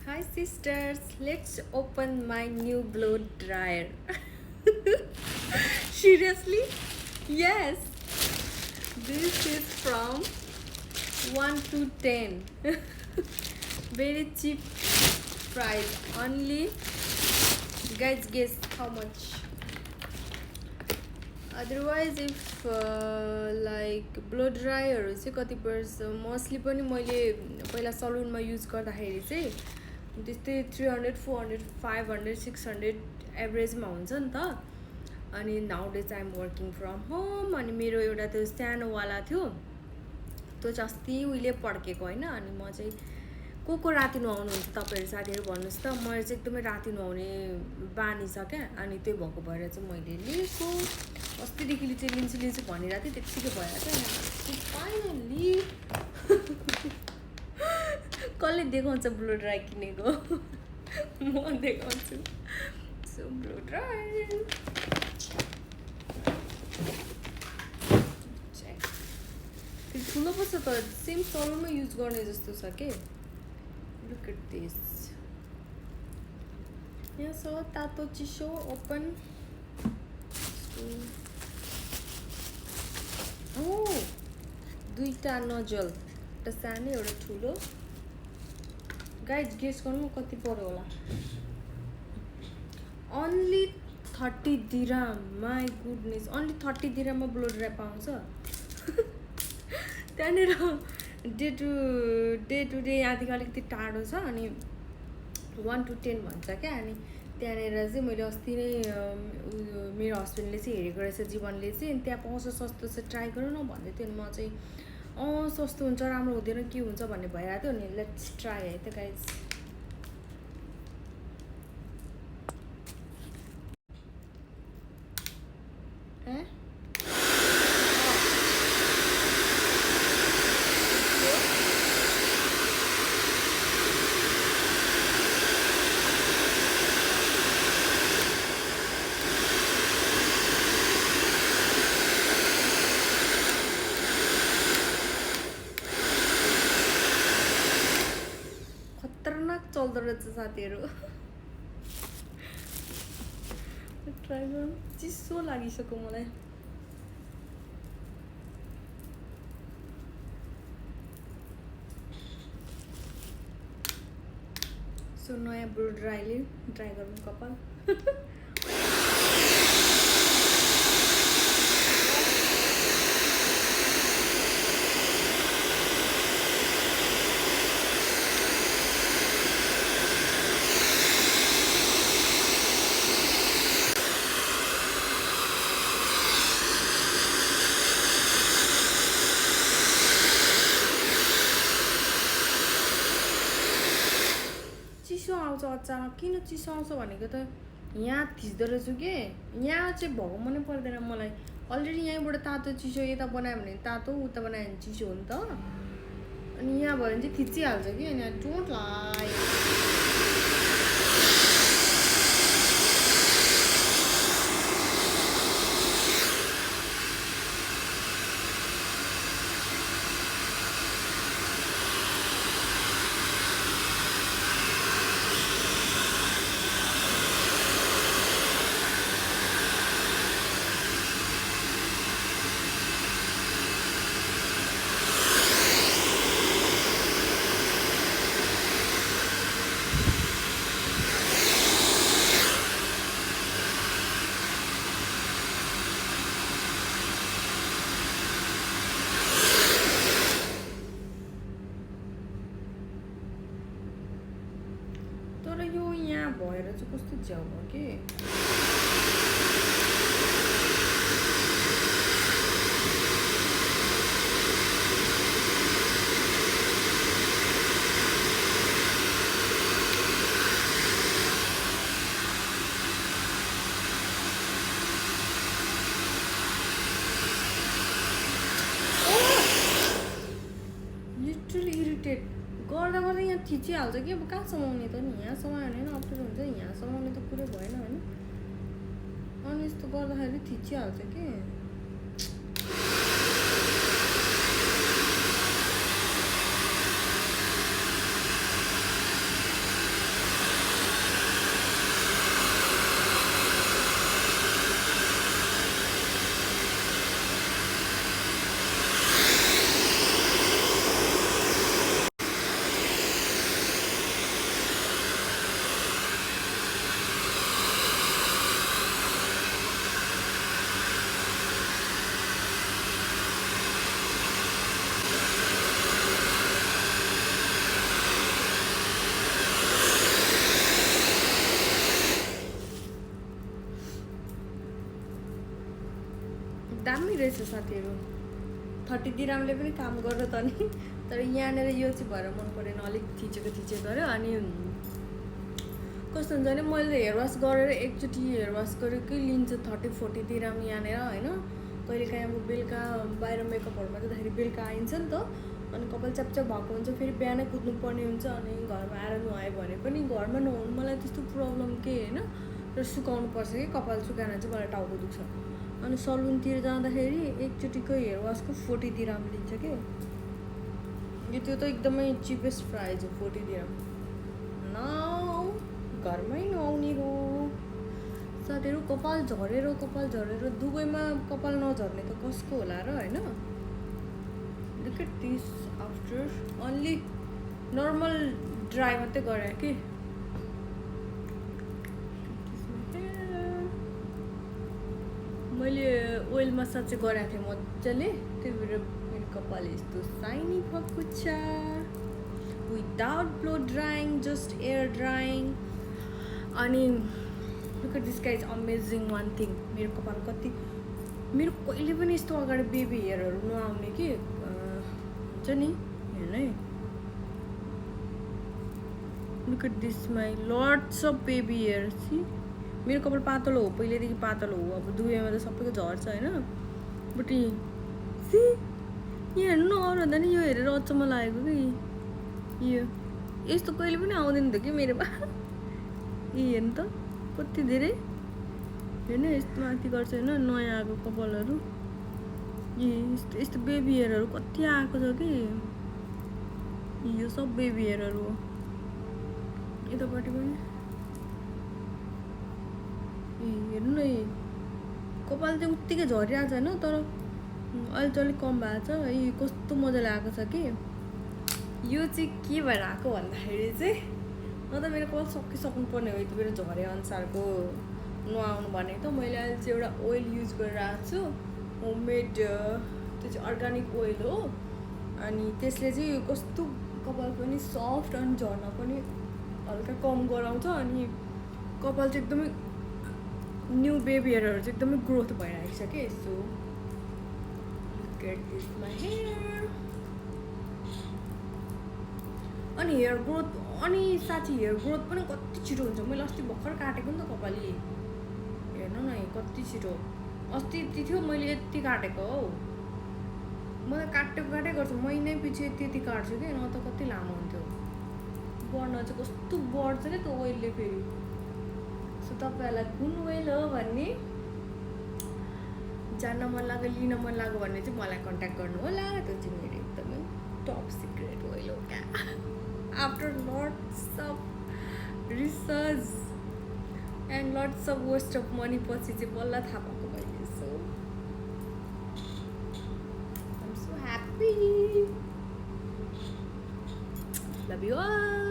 Hi sisters, let's open my new blow dryer. Seriously? Yes. This is from 1 to 10. Very cheap price. Only guys guess how much. Otherwise if like blow ड्रायरहरू चाहिँ कति पर्छ mostly पनि मैले पहिला सलुनमा use गर्दाखेरि चाहिँ त्यस्तै 300 400 500 600 एभरेजमा हुन्छ नि त अनि now days I'm working from home अनि मेरो एउटा त्यो सानोवाला थियो त्यो चाहिँ अस्ति उहिले पड्केको होइन अनि म चाहिँ को राति नुहाउनुहुन्छ तपाईँहरू साथीहरू भन्नुहोस् त मैले चाहिँ एकदमै राति नुहाउने बानी छ क्या अनि त्यो भएको भएर चाहिँ मैले लिएको अस्तिदेखि चाहिँ लिन्छु भनिरहेको थिएँ त्यत्तिकै भएर चाहिँ फाइनली कसले देखाउँछ ब्लो ड्राई किनेको म देखाउँछु सो ब्लो ड्राई ठुलो पो छ त सेम सलुनमा युज गर्ने जस्तो छ के Look at this. यहाँ छ तातो चिसो ओपन दुईटा नजल एउटा सानो एउटा ठुलो गाइज गेस गर्नु कति पर्यो होला only 30 dirham my goodness only 30 दिराममा ब्लो ड्राई पाउँछ त्यहाँनिर डे टु डे यहाँदेखि अलिकति टाढो छ अनि 1 to 10 भन्छ क्या अनि त्यहाँनिर चाहिँ मैले अस्ति नै मेरो हस्बेन्डले चाहिँ हेरेको रहेछ जीवनले चाहिँ त्यहाँ पाउँछ सस्तो चाहिँ ट्राई गरौँ न भन्दै थियो अनि म चाहिँ सस्तो हुन्छ राम्रो हुँदैन के हुन्छ भन्ने भइरहेको थियो अनि लेट्स ट्राई है त गाइज खतरनाक चल्दो रहेछ साथीहरू ट्राई गर्नु चिसो लागिसक्यो मलाई सो नयाँ ब्लो ड्राईले ट्राई गर्नु कपाल चिसो आउँछ अचानक किन चिसो आउँछ भनेको त यहाँ थिच्दो रहेछु कि यहाँ चाहिँ भएको मनै पर्दैन मलाई अलरेडी यहीँबाट तातो चिसो यता बनायो भने तातो उता बनायो भने चिसो हो नि त अनि यहाँ भयो भने चाहिँ थिचिहाल्छ कि अनि डोन्ट लाइक तर यो यहाँ भएर चाहिँ कस्तो झ्याउ भयो कि लिटरली इरिटेट गर्दा गर्दा यहाँ थिचिहाल्छ कि अब कहाँ समाउने त नि यहाँ समायो भने अप्ठ्यारो हुन्छ यहाँ समाउने त कुरै भएन होइन अनि यस्तो गर्दाखेरि थिचिहाल्छ कि दामी रहेछ साथीहरू 30 दिरामले पनि काम गर्छ त नि तर यहाँनिर यो चाहिँ भएर मन परेन अलिक थिचेको गऱ्यो अनि कस्तो हुन्छ भने मैले हेयर वास गरेर एकचोटि हेयर वास गरेकै लिन्छ 30-40 दिराम यहाँनिर होइन कहिलेकाहीँ अब बेलुका बाहिर मेकअपहरूमा जाँदाखेरि बेलुका आइन्छ नि त अनि कपाल च्यापच्याप भएको हुन्छ फेरि बिहानै कुद्नुपर्ने हुन्छ अनि घरमा आएर नुहायो भने पनि घरमा नुहाउनु मलाई त्यस्तो प्रब्लम केही होइन र सुकाउनु पर्छ कि कपाल सुकाएर चाहिँ मलाई टाउको दुख्छ अनि सलुनतिर जाँदाखेरि एकचोटिको हेयर वासको 40 दिराम लिन्छ कि त्यो त एकदमै चिपेस्ट प्राइस हो 40 दिराम न घरमै नुहाउने हो साथीहरू कपाल झरेर दुवैमा कपाल नझर्ने त कसको होला र होइन Look at this after only normal dry मात्रै गरे कि मैले ओइल मसाज चाहिँ गरेको थिएँ मजाले त्यही भएर मेरो कपाल यस्तो साइनी भएको छ without blow drying just air drying अनि look at this guys amazing one thing मेरो कपाल कति मेरो कहिले पनि यस्तो अगाडि बेबी हेयरहरू नआउने कि हुन्छ नि हेर्नु है look at this my lots of baby hair see मेरो कपाल पातलो हो पहिल्यैदेखि पातलो हो अब दुवैमा त सबैको झर्छ होइन बट सी यहाँ हेर्नु न अरू भन्दा नि यो हेरेर अचम्म लागेको कि यो यस्तो कहिले पनि आउँदैन थियो कि मेरोमा हेर्नु त कति धेरै हेर्नु यस्तो माथि गर्छ होइन नयाँ आएको कपालहरू यस्तो बेबी हेयरहरू कति आएको छ कि यो सब बेबी हेयरहरू हो यतापट्टि पनि हेर्नु न कपाल चाहिँ उत्तिकै झरिरहेको छैन तर अहिले चाहिँ अलिक कम भएको छ कस्तो मजाले आएको छ कि यो चाहिँ के भएर आएको भन्दाखेरि चाहिँ न त मेरो कपाल सकिसक्नु पर्ने हो यति बेला झरे अनुसारको नुहाउनु भनेको त मैले अहिले चाहिँ एउटा ओइल युज गरिरहेको छु होममेड त्यो चाहिँ अर्ग्यानिक ओइल हो अनि त्यसले चाहिँ कस्तो कपाल पनि सफ्ट अनि झर्न पनि हल्का कम गराउँछ अनि कपाल चाहिँ एकदमै न्यू बेबी हेयरहरू चाहिँ एकदमै ग्रोथ भइरहेको छ कि so get this my hair अनि हेयर ग्रोथ अनि साथी हेयर ग्रोथ पनि कति छिटो हुन्छ मैले अस्ति भर्खर काटेको नि त कपाली हेर्नु न कति छिटो अस्ति यति थियो मैले यति काटेको हौ मलाई काटै गर्छु महिनै पछि यति काट्छु कि न त कति लामो हुन्थ्यो बढ्न चाहिँ कस्तो बढ्छ क्या त्यो ओइलले फेरि सो तपाईँहरूलाई कुन ओइल हो भन्ने जान्न मन लाग्यो लिन मन लाग्यो भने चाहिँ मलाई कन्ट्याक्ट गर्नु होला त्यो चाहिँ मेरो एकदमै टप सिक्रेट ओइल हो क्या after lots of research and lots of waste of money पछि चाहिँ बल्ल थाहा पाएको मैले so I'm so happy love you all